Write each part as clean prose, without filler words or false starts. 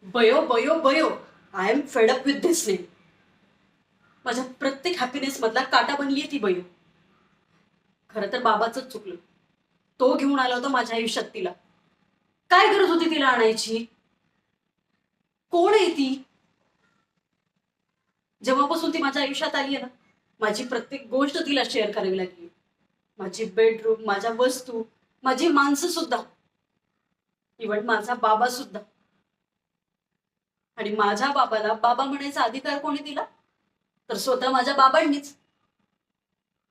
बयो बयो बयो, I am fed up with this name. माझ्या प्रत्येक हॅपीनेस मधला काटा बनलीये ती बयो. खरं तर बाबाच चुकलं. तो घेऊन आला होता माझ्या आयुष्यात तिला. काय गरज होती तिला आणायची? कोण आहे ती? जेव्हापासून ती माझ्या आयुष्यात आली आहे ना, माझी प्रत्येक गोष्ट तिला शेअर करावी लागली. माझी बेडरूम, माझ्या वस्तू, माझी माणसं सुद्धा, इव्हन माझा बाबा सुद्धा. आणि माझ्या बाबाला बाबा म्हणायचा अधिकार कोणी दिला? तर स्वतः माझ्या बाबांनीच.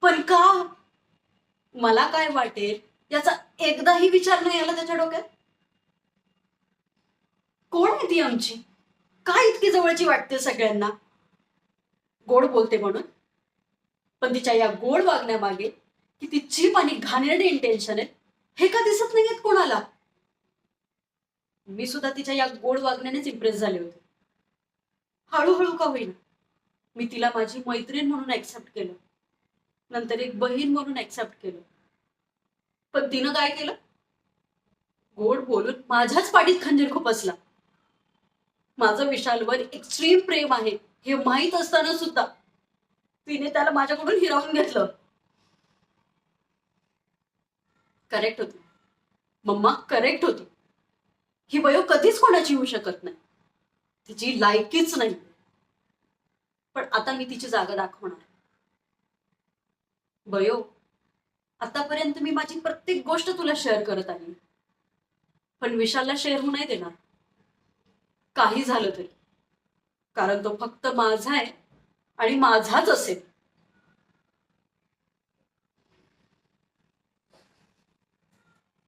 पण का? मला काय वाटेल याचा एकदाही विचार नाही आला त्याच्या डोक्यात. कोण आहे ती आमची? काय इतकी जवळची वाटते सगळ्यांना? गोड बोलते म्हणून. पण तिच्या या गोड वागण्यामागे किती चीप आणि घाणेरडे इंटेन्शन आहे हे का दिसत नाहीयेत कोणाला? मी सुद्धा तिच्या या गोड वागण्यानेच इम्प्रेस झाले होते. हळूहळू का होईना मी तिला माझी मैत्रीण म्हणून ऍक्सेप्ट केलं, नंतर एक बहीण म्हणून ऍक्सेप्ट केलं. पण तिनं काय केलं? गोड बोलून माझ्याच पाठीत खंजीर खुपसला. माझं विशालवर एक्स्ट्रीम प्रेम आहे हे माहीत असताना सुद्धा तिने त्याला माझ्याकडून हिरावून घेतलं. करेक्ट होती मम्मा, करेक्ट होती. ही बयो कधीच कोणाची होऊ शकत नाही. तिची लायकीच नाही. पण आता मी तिची जागा दाखवणार. बयो, आतापर्यंत मी माझी प्रत्येक गोष्ट तुला शेअर करत आली, पण विशालला शेअर होऊ नाही देणार. काही झालं तरी. कारण तो फक्त माझा आहे आणि माझाच असेल.